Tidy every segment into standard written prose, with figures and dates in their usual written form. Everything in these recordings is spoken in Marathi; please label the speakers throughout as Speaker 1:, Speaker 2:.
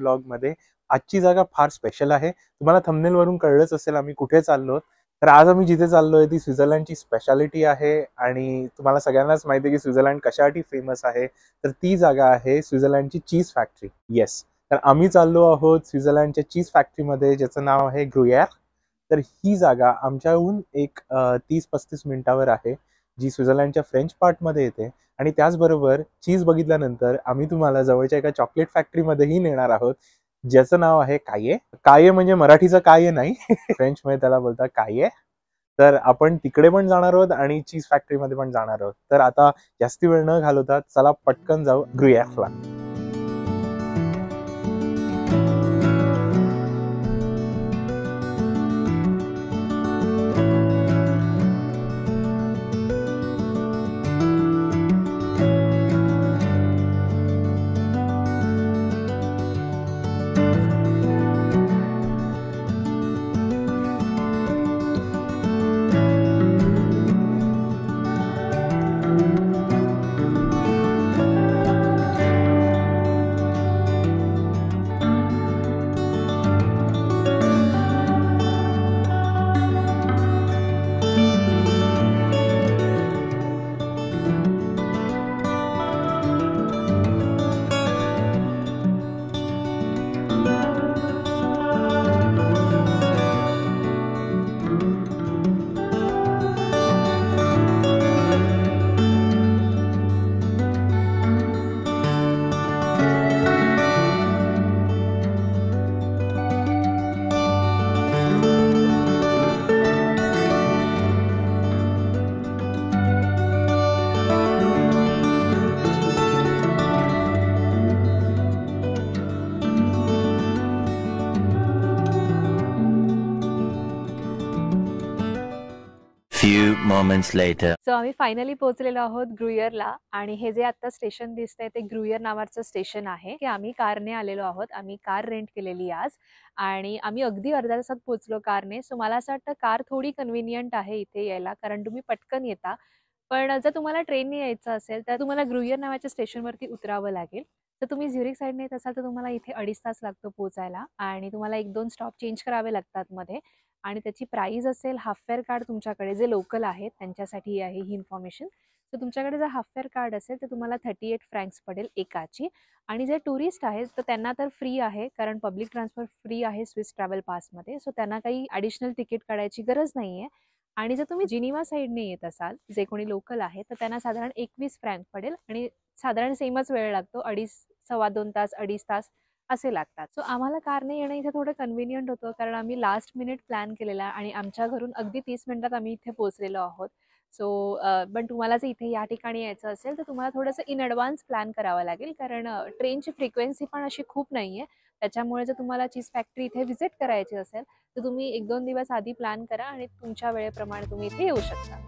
Speaker 1: ब्लॉगमध्ये. आजची जागा फार स्पेशल आहे. तुम्हाला थंबनेल वरून कळलंच असेल आम्ही कुठे चाललो. तर आज आम्ही जिथे चाललोय ती स्वित्झर्लंडची स्पेशालिटी आहे आणि तुम्हाला सगळ्यांनाच माहिती आहे की स्वित्झर्लंड कशासाठी फेमस आहे. तर ती जागा आहे स्वित्झर्लंडची चीज फॅक्टरी. येस, तर आम्ही चाललो आहोत स्वित्झर्लंडच्या चीज फॅक्टरीमध्ये, ज्याचं नाव आहे ग्रुयर. तर ही जागा आमच्याहून एक 30-35 मिनिटावर आहे, जी स्वित्झर्लंडच्या फ्रेंच पार्टमध्ये येते. आणि त्याचबरोबर चीज बघितल्यानंतर आम्ही तुम्हाला जवळच्या एका चॉकलेट फॅक्टरीमध्येही नेणार आहोत, ज्याचं नाव आहे काये. काये म्हणजे मराठीचं काये नाही, फ्रेंच मध्ये त्याला बोलतात काये. तर आपण तिकडे पण जाणार आहोत आणि चीज फॅक्टरीमध्ये पण जाणार आहोत. तर आता जास्ती वेळ न घालवता चला पटकन जाऊ ग्रुयरला.
Speaker 2: Few moments later.
Speaker 3: सो आम्ही फायनली पोहोचलेलो आहोत ग्रुयरला आणि हे जे आता स्टेशन दिसतंय ते ग्रुयर नावाचं स्टेशन आहे. की आम्ही कारने आलेलो आहोत. आम्ही कार रेंट केलेली आज आणि आम्ही अगदी अर्ध्या तासात पोहोचलो कारने. सो मला असं वाटतं कार थोडी कन्व्हिनियंट आहे इथे यायला, कारण तुम्ही पटकन येता. पण जर तुम्हाला ट्रेनने यायचं असेल तर तुम्हाला ग्रुयर नावाच्या स्टेशनवरती उतरावं लागेल. तर तुम्ही झ्युरिक साईडने येत असाल तर तुम्हाला इथे 2.5 तास लागतो पोहोचायला आणि तुम्हाला 1-2 स्टॉप चेंज करावे लागतात मध्ये. आणि त्याची प्राइस असेल हाफ फेअर कार्ड तुमच्याकडे जे लोकल आहेत त्यांच्यासाठी आहे ही इन्फॉर्मेशन. तर तुमच्याकडे जर हाफ फेअर कार्ड असेल तर तुम्हाला 38 फ्रँक्स पडेल एकाची. आणि जे टुरिस्ट आहेत तर त्यांना तर फ्री आहे, कारण पब्लिक ट्रान्सपोर्ट फ्री आहे स्विस ट्रॅव्हल पासमध्ये. सो त्यांना काही ॲडिशनल तिकीट काढायची गरज नाही आहे. आणि जर तुम्ही जिनिव्हा साईडने येत असाल, जे कोणी लोकल आहे तर त्यांना साधारण 21 फ्रँक पडेल आणि साधारण सेमच वेळ लागतो, 2.5 तास 2.5 तास असे लागतात. सो आम्हाला कारने येणं इथे थोडं कन्व्हिनियंट होतं, कारण आम्ही लास्ट मिनिट प्लॅन केलेला आणि आमच्या घरून अगदी 30 मिनिटात आम्ही इथे पोहोचलेलो आहोत. सो पण तुम्हाला जर इथे या ठिकाणी यायचं असेल तर तुम्हाला थोडंसं इन ॲडव्हान्स प्लॅन करावं लागेल, कारण ट्रेनची फ्रिक्वेन्सी पण अशी खूप नाही आहे. त्याच्यामुळे जर तुम्हाला चीज फॅक्टरी इथे व्हिजिट करायची असेल तर तुम्ही 1-2 दिवस आधी प्लॅन करा आणि तुमच्या वेळेप्रमाणे तुम्ही इथे येऊ शकता.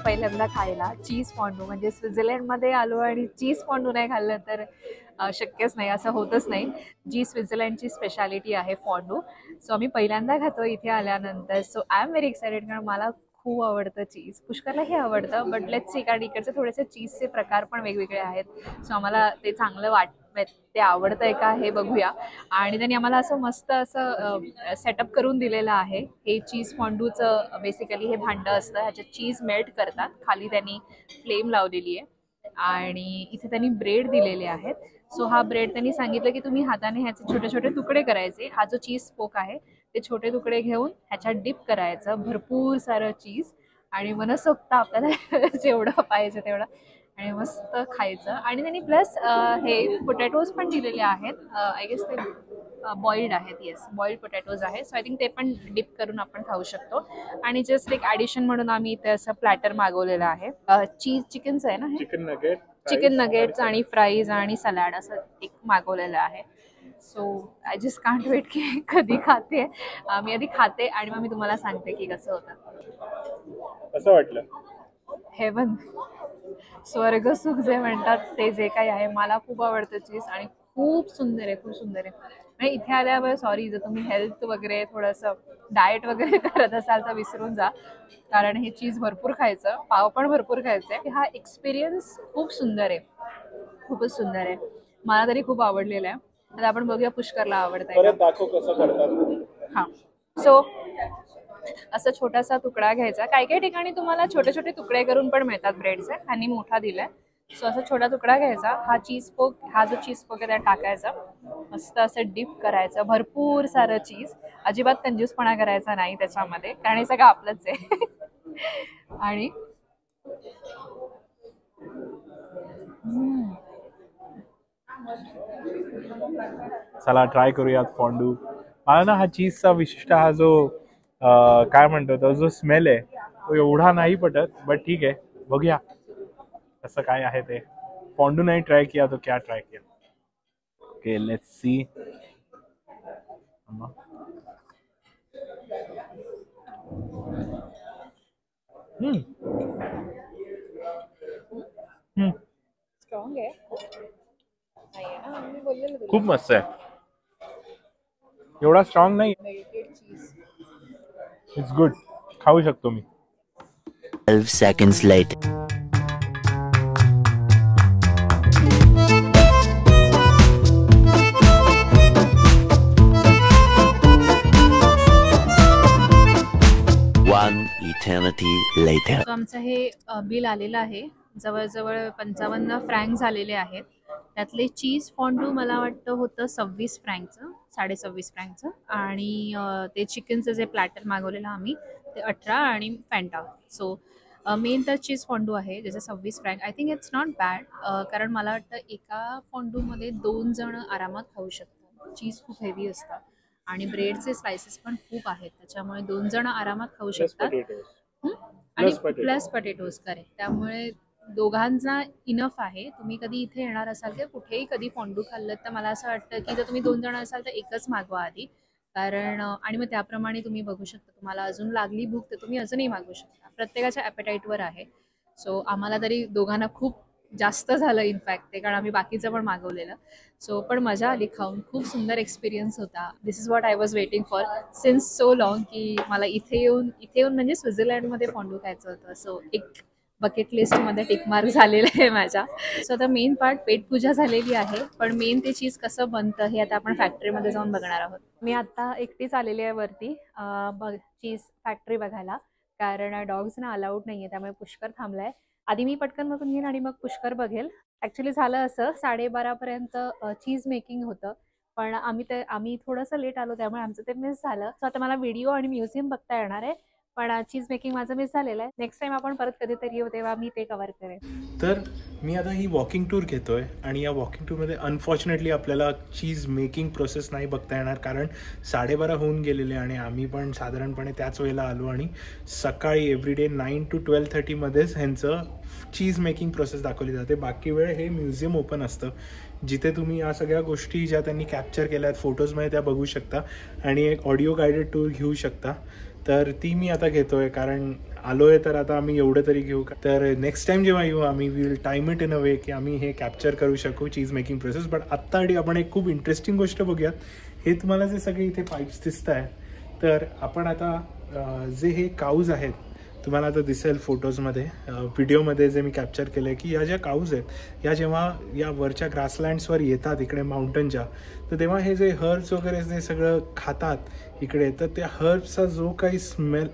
Speaker 3: पहिल्यांदा खायला चीज फॉन्डू, म्हणजे स्वित्झर्लंडमध्ये आलो आणि चीज फॉन्डू नाही खाल्लं तर शक्यच नाही, असं होतच नाही. जी स्वित्झर्लंडची स्पेशालिटी आहे फॉन्डू. सो आम्ही पहिल्यांदा खातो इथे आल्यानंतर. So I am very excited, कारण मला खूप आवडतं चीज. पुष्करलाही आवडतं, बट लेट्स सी, कारण इकडचे थोडेसे चीजचे प्रकार पण वेगवेगळे आहेत. सो आम्हाला ते चांगलं ते आवडतंय का हे बघूया. आणि त्यांनी आम्हाला असं मस्त असं सेटअप करून दिलेलं आहे. हे चीज फॉन्डूचं बेसिकली हे भांडं असतं, ह्याच्यात चीज मेल्ट करतात. खाली त्यांनी फ्लेम लावलेली आहे आणि इथे त्यांनी ब्रेड दिलेले आहेत. सो हा ब्रेड त्यांनी सांगितलं की तुम्ही हाताने ह्याचे छोटे छोटे तुकडे करायचे. हा जो चीज स्पोक आहे ते छोटे तुकडे घेऊन ह्याच्यात डिप करायचं भरपूर सारं चीज आणि मनसोक्त आपल्याला जेवढं पाहिजे तेवढं आणि मस्त खायचं. आणि त्यांनी प्लस हे पोटॅटोज पण दिलेले आहेत. आय गेस ते बॉइल्ड आहेत. येस, बॉइल्ड पोटॅटोज आहेत. सो आय थिंक ते पण डिप करून आपण खाऊ शकतो. आणि जस्ट एक ॲडिशन म्हणून आम्ही इथे असं प्लॅटर मागवलेलं आहे. चिकनचं आहे ना हे, चिकन नगेट्स आणि फ्राईज आणि सलाड असं एक मागवलेलं आहे. So I just can't wait की कधी खाते. मी आधी खाते आणि मग मी तुम्हाला सांगते की कसं होतं.
Speaker 1: कसं वाटलं?
Speaker 3: हेवन, स्वर्ग सुख जे म्हणतात ते जे काही आहे. मला खूप आवडतं चीज आणि खूप सुंदर आहे, खूप सुंदर आहे. म्हणजे इथे आल्यावर सॉरी, जर तुम्ही हेल्थ वगैरे थोडंसं डाएट वगैरे करत असाल तर विसरून जा, कारण हे चीज भरपूर खायचं, पाव पण भरपूर खायचं. हा एक्सपिरियन्स खूप सुंदर आहे, खूपच सुंदर आहे. मला तरी खूप आवडलेलं आहे. आता आपण बघूया पुष्करला आवडतंय का. हां, सो असं छोटासा तुकडा घ्यायचा. काही काही ठिकाणी तुम्हाला छोटे छोटे तुकडे करून पण मिळतात ब्रेडचे, त्यांनी मोठा दिलाय. सो असा छोटा तुकडा घ्यायचा. हा जो चीज स्पोक आहे त्यात टाकायचा. मस्त असं डिप करायचं भरपूर सारं चीज. अजिबात कंजूसपणा करायचा नाही त्याच्यामध्ये, कारण हे सगळं आपलंच आहे. आणि
Speaker 1: चला ट्राय करूयात फॉन्डू. मला ना हा चीजचा विशिष्ट हा जो काय म्हणतो तो जो स्मेल आहे तो एवढा नाही पटत, बट ठीक आहे, बघूया कसं काय आहे ते. फॉन्डू नहीं ट्राई किया तो क्या ट्राई किया. Okay, let's see.
Speaker 3: स्ट्रॉंग आहे.
Speaker 1: खूप मस्त आहे. एवढा स्ट्रॉंग नाही, इट्स गुड, खाऊ शकतो मी.
Speaker 2: 12 seconds later. One eternity later.
Speaker 3: आमचं हे बिल आलेलं आहे. जवळजवळ 55 फ्रँक झालेले आहेत. त्यातले चीज फॉन्डू मला वाटतं होतं 26 फ्रँकचं, 26.5 फ्रँकचं. आणि ते चिकनचं जे प्लॅटर मागवलेलं आम्ही ते 18 आणि फॅन्टा. सो मेन तर चीज फॉन्डू आहे ज्याचं 26 frank. I think it's not bad, कारण मला वाटतं एका फॉन्डूमध्ये 2 जण आरामात खाऊ शकतात. चीज खूप हेवी असतं आणि ब्रेडचे स्लायसेस पण खूप आहेत, त्याच्यामुळे 2 जण आरामात खाऊ शकतात. आणि प्लस पटेटोज, करेक्ट. त्यामुळे दोघांचा इनफ आहे. तुम्ही कधी इथे येणार असाल किंवा कुठेही कधी फॉन्डू खाल्लं तर मला असं वाटतं की जर तुम्ही 2 जण असाल तर एकच मागवा आधी, कारण आणि मग त्याप्रमाणे तुम्ही बघू शकता. तुम्हाला अजून लागली भूक तर तुम्ही अजूनही मागू शकता. प्रत्येकाच्या ॲपेटाईटवर आहे. सो आम्हाला तरी दोघांना खूप जास्त झालं इनफॅक्ट ते, कारण आम्ही बाकीचं पण मागवलेलं. सो पण मजा आली खाऊन, खूप सुंदर एक्सपिरियन्स होता. This is what I was waiting for since so long, की मला इथे येऊन म्हणजे स्वित्झर्लंडमध्ये फॉन्डू खायचं होतं. सो एक बकेट लिस्टमध्ये टिकमार्क झालेलं आहे माझ्या. सो आता मेन पार्ट पेटपूजा झालेली आहे, पण मेन ते चीज कसं बनतं हे आता आपण फॅक्टरीमध्ये जाऊन बघणार आहोत. मी आता एकटीच आलेली आहे वरती चीज फॅक्टरी बघायला, कारण डॉग्सना अलाउड नाही आहे, त्यामुळे पुष्कर थांबलाय. आधी मी पटकन बघून घेईन आणि मग पुष्कर बघेल. ॲक्च्युली झालं असं 12:30पर्यंत चीज मेकिंग होतं, पण आम्ही थोडंसं लेट आलो त्यामुळे आमचं ते मिस झालं. सो आता मला व्हिडिओ आणि म्युझियम बघता येणार आहे, पण चीज मेकिंग माझं मिस झालेलं आहे. नेक्स्ट टाइम आपण परत कधीतरी येऊ तेव्हा मी ते कव्हर करेन.
Speaker 1: तर मी आता ही वॉकिंग टूर घेतोय आणि या वॉकिंग टूरमध्ये अनफॉर्च्युनेटली आपल्याला चीज मेकिंग प्रोसेस नाही बघता येणार, कारण 12:30 होऊन गेलेले आणि आम्ही पण साधारणपणे त्याच वेळेला आलो. आणि सकाळी एव्हरीडे 9 to 12:30 मध्येच ह्यांचं चीज मेकिंग प्रोसेस दाखवली जाते. बाकी वेळ हे म्युझियम ओपन असतं, जिथे तुम्ही या सगळ्या गोष्टी ज्या त्यांनी कॅप्चर केल्या आहेत फोटोजमध्ये त्या बघू शकता आणि एक ऑडिओ गायडेड टूर घेऊ शकता. तर ती मी आता घेतोय, कारण आलो आहे तर आता आम्ही एवढं तरी घेऊ. तर नेक्स्ट टाइम जेव्हा येऊ आम्ही विल टाइम इट इन अ वे की आम्ही हे कॅप्चर करू शकू चीज मेकिंग प्रोसेस. बट आत्ता आपण एक खूप इंटरेस्टिंग गोष्ट बघूयात. हे तुम्हाला जे सगळे इथे पाईप्स दिसत आहेत, तर आपण आता जे हे काऊज आहेत तुम्हाला आता दिसेल फोटोजमध्ये, व्हिडिओमध्ये जे मी कॅप्चर केले की या ज्या काऊज आहेत या जेव्हा या वरच्या ग्रासलँड्सवर येतात इकडे माउंटनच्या, तर तेव्हा हे जे हर्ब्स वगैरे जे सगळं खातात इकडे, तर त्या हर्ब्सचा जो काही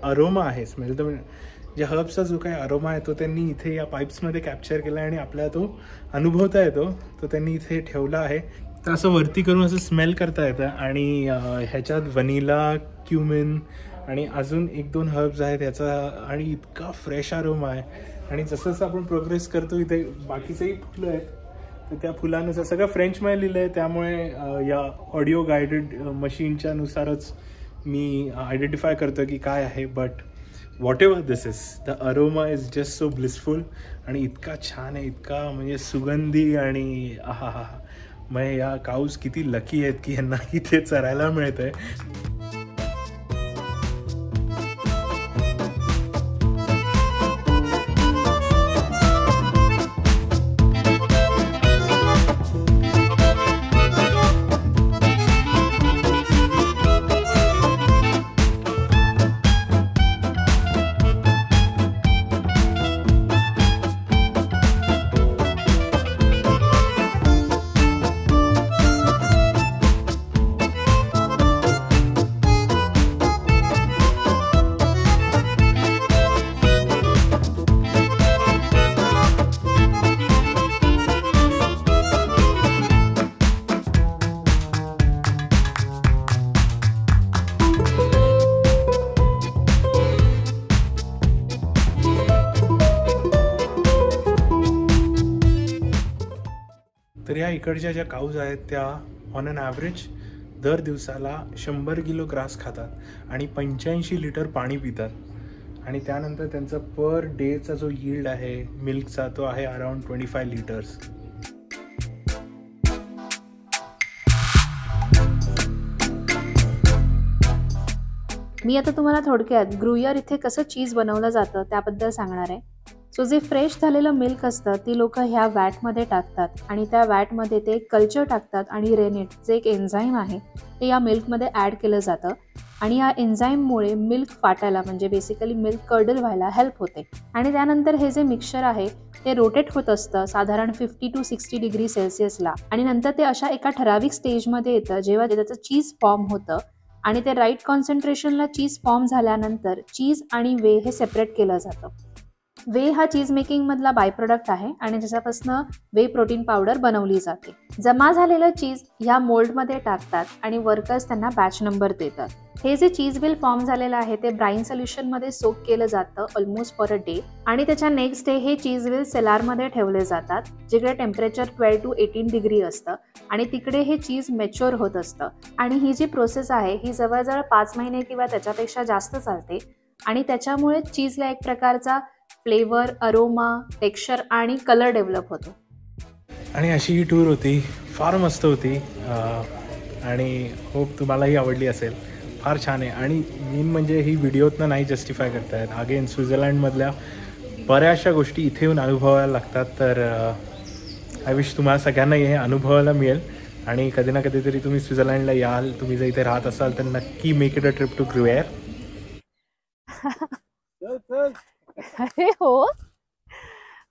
Speaker 1: अरोमा आहे, स्मेल तर ज्या हर्ब्सचा जो काही अरोमा आहे तो त्यांनी इथे या पाईप्समध्ये कॅप्चर केला आणि आपल्याला तो अनुभवता येतो, तो त्यांनी इथे ठेवला आहे. तर असं वरती करून असं स्मेल करता येतं आणि ह्याच्यात व्हॅनिला, क्युमिन आणि अजून 1-2 हर्ब्स आहेत ह्याचा, आणि इतका फ्रेश अरोमा आहे. आणि जसं जसं आपण प्रोग्रेस करतो इथे बाकीचेही फुलं आहेत, तर त्या फुलानुसार सगळं फ्रेंचमध्ये लिहिलं आहे, त्यामुळे या ऑडिओ गायडेड मशीनच्या नुसारच मी आयडेंटिफाय करतो की काय आहे. But what ever this is, the aroma is just so blissful आणि इतका छान आहे, इतका म्हणजे सुगंधी. आणि हा हा, मग या काऊज किती लकी आहेत की यांना इथे चरायला मिळत आहे. तर या इकडच्या ज्या काऊज आहेत त्या ऑन अन ॲव्हरेज दर दिवसाला 100 किलो ग्रास खातात आणि 85 लिटर पाणी पितात. आणि त्यानंतर त्यांचा पर डेचा जो यील्ड आहे मिल्कचा तो आहे अराउंड 25 लिटर्स.
Speaker 3: मी आता तुम्हाला थोडक्यात ग्रुयर इथे कसं चीज बनवलं जातं त्याबद्दल सांगणार आहे. सो जे फ्रेश झालेलं मिल्क असतं ती लोक ह्या वॅटमध्ये टाकतात आणि त्या वॅटमध्ये ते कल्चर टाकतात आणि रेनेट जे एक एन्झाईम आहे ते या मिल्कमध्ये ॲड केलं जातं आणि या एन्झाईममुळे मिल्क फाटायला म्हणजे बेसिकली मिल्क कर्डल व्हायला हेल्प होते. आणि त्यानंतर हे जे मिक्सचर आहे ते रोटेट होत असतं साधारण 50 to 60 डिग्री सेल्सिअसला आणि नंतर ते अशा एका ठराविक स्टेजमध्ये येतं जेव्हा त्याचं चीज फॉर्म होतं आणि ते राईट कॉन्सन्ट्रेशनला चीज फॉर्म झाल्यानंतर चीज आणि वे हे सेपरेट केलं जातं. वे हा चीज मेकिंग मधला बाय प्रोडक्ट आहे आणि ज्याच्यापासून वे प्रोटीन पावडर बनवली जाते. जमा झालेलं चीज ह्या मोल्डमध्ये टाकतात आणि वर्कर्स त्यांना बॅच नंबर देतात. हे जे चीज बिल फॉर्म झालेलं आहे ते ब्राईन सोल्युशनमध्ये सोक केलं जातं ऑलमोस्ट फॉर अ डे आणि त्याच्या नेक्स्ट डे हे चीज बिल सेलारमध्ये ठेवले जातात जिकडे टेम्परेचर 12 to 18 डिग्री असतं आणि तिकडे हे चीज मॅच्युअर होत असतं. आणि ही जी प्रोसेस आहे ही जवळजवळ 5 महिने किंवा त्याच्यापेक्षा जास्त चालते आणि त्याच्यामुळे चीजला एक प्रकारचा फ्लेवर, अरोमा, टेक्स्चर आणि कलर डेव्हलप होतो.
Speaker 1: आणि अशी ही टूर होती, फार मस्त होती आणि होप तुम्हालाही आवडली असेल. फार छान आहे आणि मेन म्हणजे ही व्हिडिओतनं नाही जस्टिफाय करता येत. अगेन स्वित्झर्लंडमधल्या बऱ्याचशा गोष्टी इथे येऊन अनुभवायला लागतात. तर आय विश तुम्हाला सगळ्यांना हे अनुभवायला मिळेल आणि कधी ना कधीतरी तुम्ही स्वित्झर्लंडला याल, तुम्ही जर इथे राहत असाल तर नक्की make it a trip to Gruyeres.
Speaker 3: अरे हो.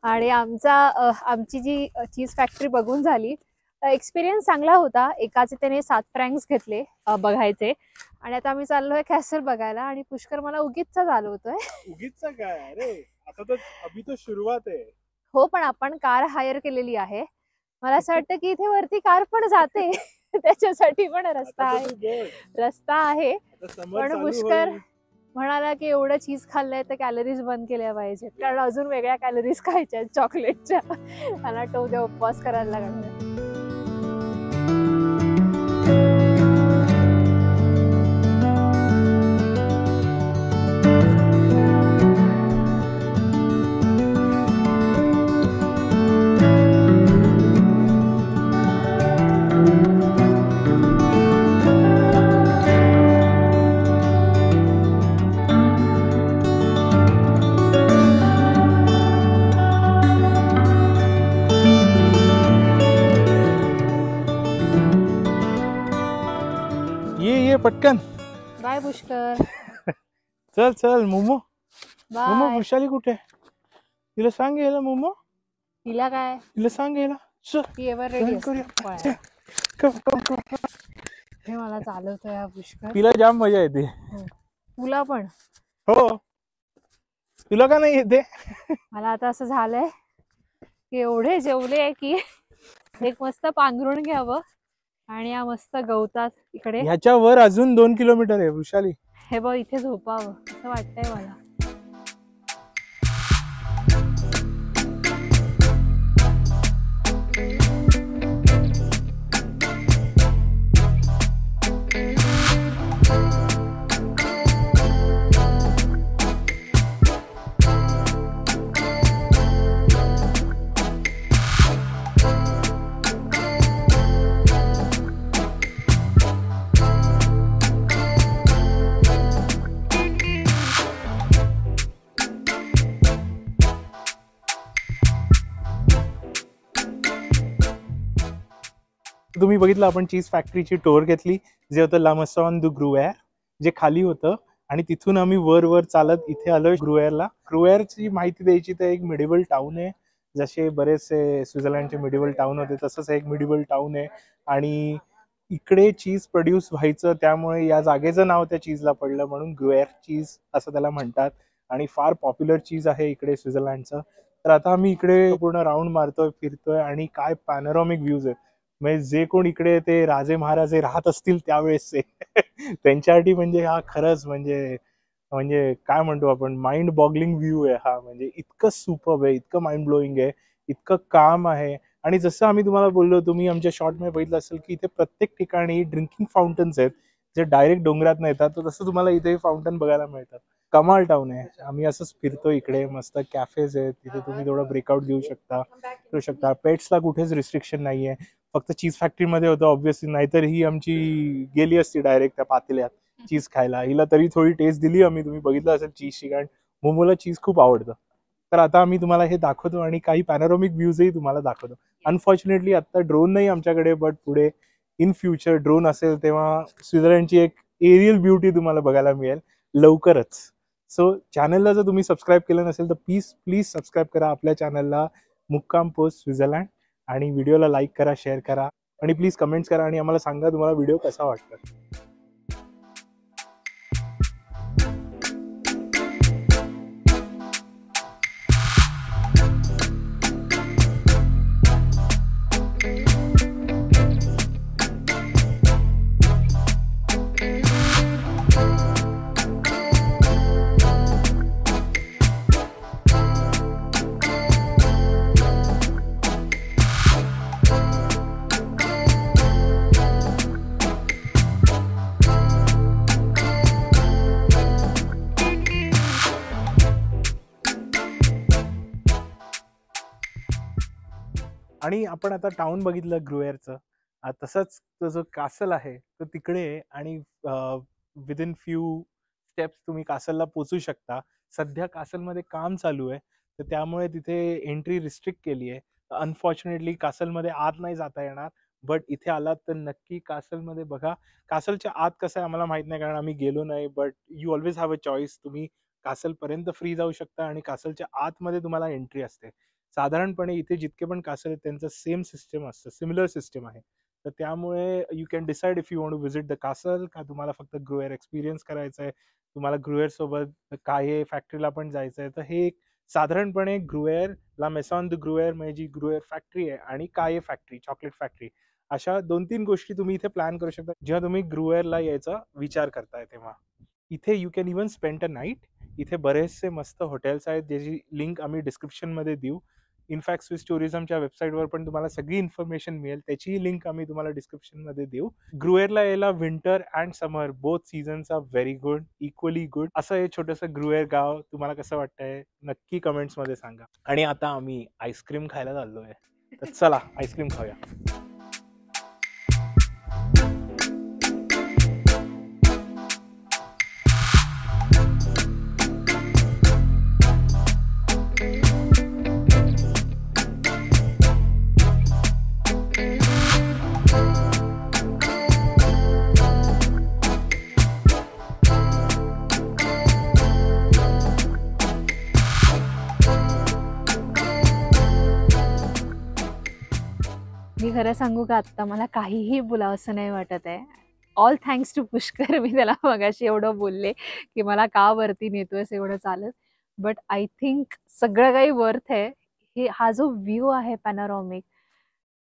Speaker 3: आणि आमची जी चीज फॅक्टरी बघून झाली, एक्सपिरियन्स चांगला होता. एकाचे त्याने 7 फ्रँक्स घेतले बघायचे आणि आता आम्ही चाललोय कॅसल बघायला आणि पुष्कर मला उगीचचा चालवतोय.
Speaker 1: उगीचचा काय, अरे आता तर अभी तो सुरुवात आहे.
Speaker 3: हो, पण आपण कार हायर केलेली आहे. मला असं वाटतं की इथे वरती कार पण जाते त्याच्यासाठी पण रस्ता आहे. पण पुष्कर म्हणाला की एवढं चीज खाल्लंय तर कॅलरीज बंद केल्या पाहिजेत कारण अजून वेगळ्या कॅलरीज खायच्या चॉकलेटच्या. मला तो उद्या उपवास करायला लागणार.
Speaker 1: ये पटकन.
Speaker 3: बाय पुष्कर.
Speaker 1: चल चल मोमो. मोमो
Speaker 3: बाय.
Speaker 1: वृषाली कुठे? तिला सांग यायला मोमो,
Speaker 3: तिला काय,
Speaker 1: तिला सांग यायला.
Speaker 3: ती एव्हर रेडी असते पळायला.
Speaker 1: करूया.
Speaker 3: हे मला चालवतोय हा पुष्कर.
Speaker 1: तिला जाम मजा येते.
Speaker 3: तुला पण?
Speaker 1: हो, तुला का नाही येते?
Speaker 3: मला आता असं झालंय की एवढे जेवले की एक मस्त पांघरुण घ्यावं आणि या मस्त गवतात इकडे.
Speaker 1: ह्याच्यावर अजून 2 किलोमीटर आहे वृषाली.
Speaker 3: हे बघ इथे झोपावं असं वाटतंय मला.
Speaker 1: तुम्ही बघितलं आपण चीज फॅक्टरीची टूर घेतली, जे होतं ला मेसॉन दु ग्रुएर, जे खाली होतं, आणि तिथून आम्ही वर चालत इथे आलोय ग्रुएरला. ग्रुएरची माहिती द्यायची तर एक मिडिवल टाउन आहे. जसे बरेचसे स्वित्झर्लंडचे मिडिवल टाउन होते तसंच एक मिडिवल टाउन आहे. आणि इकडे चीज प्रोड्यूस व्हायचं, त्यामुळे या जागेचं नाव त्या चीजला पडलं, म्हणून ग्रुएर चीज असं त्याला म्हणतात. आणि फार पॉप्युलर चीज आहे इकडे स्वित्झर्लंडचं. तर आता आम्ही इकडे पूर्ण राऊंड मारतोय, फिरतोय, आणि काय पॅनोरॉमिक व्ह्यूज आहेत. म्हणजे जे कोण इकडे ते राजे महाराजे राहत असतील त्यावेळेसचे त्यांच्यासाठी म्हणजे हा खरंच म्हणजे म्हणजे काय म्हणतो आपण, माइंड बॉगलिंग व्ह्यू आहे हा. म्हणजे इतकं सुपर्ब आहे, इतकं माइंड ब्लोईंग आहे, इतकं काम आहे. आणि जसं आम्ही तुम्हाला बोललो, तुम्ही आमच्या शॉर्टमध्ये बघितलं असेल की इथे प्रत्येक ठिकाणी ड्रिंकिंग फाउंटन्स आहेत जे डायरेक्ट डोंगरात येतात. तर तसं तुम्हाला इथे फाउंटन बघायला मिळतात. कमाल टाउन आहे. आम्ही असंच फिरतो इकडे, मस्त कॅफेज आहेत तिथे, तुम्ही थोडं ब्रेकआउट घेऊ शकता. पेट्सला कुठेच रिस्ट्रिक्शन नाहीये. फक्त चीज फॅक्टरीमध्ये होतं ऑब्व्हियसली, नाहीतर ही आमची गेली असती डायरेक्ट त्या पातेल्यात चीज खायला. हिला तरी थोडी टेस्ट दिली आम्ही. तुम्ही बघितलं असेल चीजची, कारण मोमोला चीज खूप आवडतं. तर आता आम्ही तुम्हाला हे दाखवतो आणि काही पॅनोरॉमिक व्ह्यूजही तुम्हाला दाखवतो. अनफॉर्च्युनेटली आता ड्रोन नाही आमच्याकडे, बट पुढे इन फ्युचर ड्रोन असेल तेव्हा स्वित्झर्लंडची एक एरियल ब्युटी तुम्हाला बघायला मिळेल लवकरच. सो चॅनलला जर तुम्ही सबस्क्राईब केलं नसेल तर प्लीज सबस्क्राईब करा आपल्या चॅनलला, मुक्काम पोस्ट स्वित्झर्लंड. आणि व्हिडिओला लाईक करा, शेअर करा, आणि प्लीज कमेंट्स करा आणि आम्हाला सांगा तुम्हाला व्हिडिओ कसा वाटला. आणि आपण आता टाउन बघितलं ग्रुएरचं. तसंच तो जो कासल आहे तो तिकडे आहे, आणि विदिन फ्यू स्टेप्स तुम्ही कासलला पोहोचू शकता. सध्या कासलमध्ये काम चालू आहे, तर त्यामुळे तिथे एंट्री रिस्ट्रिक्ट केली आहे. अनफॉर्च्युनेटली कासलमध्ये आत नाही जाता येणार, बट इथे आलात तर नक्की कासलमध्ये बघा. कासलच्या आत कसं आहे आम्हाला माहित नाही, कारण आम्ही गेलो नाही, but you always have a choice. तुम्ही कासलपर्यंत फ्री जाऊ शकता आणि कासलच्या आतमध्ये तुम्हाला एंट्री असते. साधारणपणे इथे जितके पण कासल आहेत त्यांचं सेम सिस्टम असतं, सिमिलर सिस्टम आहे. तर त्यामुळे you can decide if you want to visit the castle, का तुम्हाला फक्त ग्रुएर एक्सपिरियन्स करायचा आहे, तुम्हाला ग्रुएर सोबत काय फॅक्टरीला पण जायचं आहे. तर हे एक साधारणपणे ग्रुएर, ला मेसॉन दु ग्रुएर म्हणजे जी ग्रुएर फॅक्टरी आहे, आणि काय फॅक्टरी, चॉकलेट फॅक्टरी, अशा 2-3 गोष्टी तुम्ही इथे प्लॅन करू शकता जेव्हा तुम्ही ग्रुएरला यायचा विचार करताय तेव्हा. इथे you can even spend a night. इथे बरेचसे मस्त हॉटेल्स आहेत ज्याची लिंक आम्ही डिस्क्रिप्शनमध्ये देऊ. इनफॅक्ट स्विस टुरिझमच्या वेबसाईटवर पण तुम्हाला सगळी इन्फॉर्मेशन मिळेल, त्याचीही लिंक आम्ही तुम्हाला डिस्क्रिप्शनमध्ये देऊ. ग्रुएरला यायला winter and summer both seasons are very good, equally good. असं हे छोटंसं ग्रुएर गाव तुम्हाला कसं वाटतंय नक्की कमेंट्समध्ये सांगा. आणि आता आम्ही आईस्क्रीम खायला चाललोय, तर चला आईस्क्रीम खाऊया.
Speaker 3: म्हणजे खरं सांगू का, आत्ता मला काहीही बोलावंसं नाही वाटत आहे. All thanks to Pushkar. मी त्याला मगाशी एवढं बोलले की मला का वरती नेतोयस एवढं चालत. बट आय थिंक सगळं काही वर्थ आहे. हा जो व्ह्यू आहे पॅनोरॉमिक,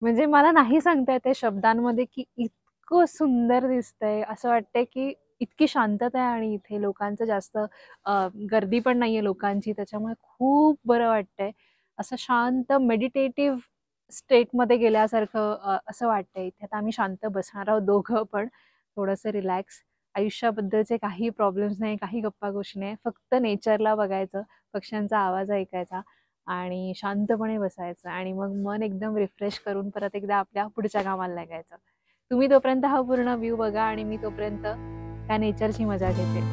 Speaker 3: म्हणजे मला नाही सांगता येते शब्दांमध्ये की इतकं सुंदर दिसतंय. असं वाटतंय की इतकी शांतता आहे आणि इथे लोकांचं जास्त गर्दी पण नाहीये लोकांची, त्याच्यामुळे खूप बरं वाटतंय. असं शांत मेडिटेटिव्ह स्टेटमध्ये गेल्यासारखं असं वाटतंय इथे. आता आम्ही शांत बसणार आहोत दोघं पण, थोडंसं रिलॅक्स. आयुष्याबद्दलचे काही प्रॉब्लेम्स नाही, काही गप्पा गोष्टी नाही, फक्त नेचरला बघायचं, पक्ष्यांचा आवाज ऐकायचा आणि शांतपणे बसायचं आणि मग मन एकदम रिफ्रेश करून परत एकदा आपल्या पुढच्या कामाला लागायचं. तुम्ही तोपर्यंत हा पूर्ण व्ह्यू बघा आणि मी तोपर्यंत त्या नेचरची मजा घेते.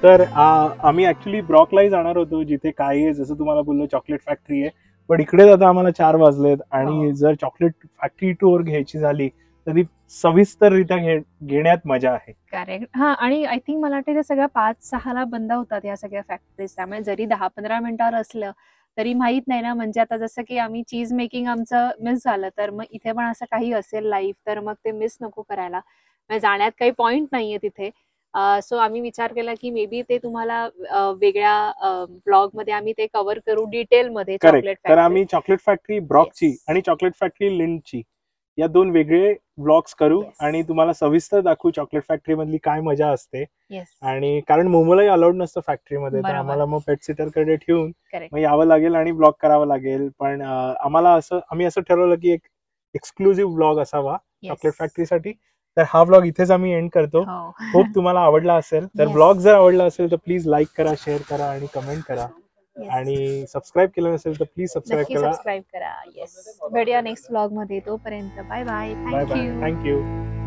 Speaker 1: तर आम्ही ऍक्च्युली ब्रॉकलाही जाणार होतो, जिथे काय आहे, जसं तुम्हाला बोललो चॉकलेट फॅक्टरी आहे. पण इकडेच आता आम्हाला 4 वाजलेत आणि जर चॉकलेट फॅक्टरी टूर घ्यायची झाली तरी सविस्तररित्या घेण्यात मजा आहे.
Speaker 3: करेक्ट. हा, आणि आय थिंक मला वाटतं ते सगळ्या 5-6 ला बंद होतात या सगळ्या फॅक्टरीज. त्यामुळे जरी 10-15 मिनिटावर असलं तरी माहित नाही ना. म्हणजे आता जसं की आम्ही चीज मेकिंग आमचं मिस झालं, तर मग इथे पण असं काही असेल लाईव्ह तर मग ते मिस नको करायला. म्हणजे जाण्यात काही पॉइंट नाहीये तिथे. सो आम्ही विचार केला की मे बी ते तुम्हाला वेगळ्या ब्लॉग मध्ये आम्ही ते कव्हर करू डिटेलमध्ये.
Speaker 1: करेक्ट.
Speaker 3: चॉकलेट
Speaker 1: तर आम्ही चॉकलेट फॅक्टरी ब्रॉकची
Speaker 3: Yes.
Speaker 1: आणि चॉकलेट फॅक्टरी लिंडची या 2 वेगळे ब्लॉग्स करू
Speaker 3: Yes.
Speaker 1: आणि तुम्हाला सविस्तर दाखवू चॉकलेट फॅक्टरी मधली काय मजा असते.
Speaker 3: येस,
Speaker 1: आणि कारण मोमोलाही अलाउड नसतं फॅक्टरीमध्ये, तर
Speaker 3: बरोबर.
Speaker 1: आम्हाला मग पेट सिटर कडे ठेवून
Speaker 3: करेक्ट.
Speaker 1: मग यावं लागेल आणि ब्लॉग करावं लागेल. पण आम्ही असं ठरवलं की एक एक्सक्लुझिव्ह ब्लॉग असावा चॉकलेट फॅक्टरीसाठी. तर हा ब्लॉग इथेच आम्ही एंड करतो. होप तुम्हाला आवडला असेल. तर
Speaker 3: Yes.
Speaker 1: ब्लॉग जर आवडला असेल तर प्लीज लाईक करा, शेअर करा आणि कमेंट करा. आणि सबस्क्राईब केलं नसेल तर प्लीज सबस्क्राईब
Speaker 3: नक्की
Speaker 1: करा.
Speaker 3: सबस्क्राईब करा. येस, भेटूया नेक्स्ट ब्लॉग मध्ये. तोपर्यंत bye bye.
Speaker 1: Bye bye.
Speaker 3: Thank you.
Speaker 1: Thank you.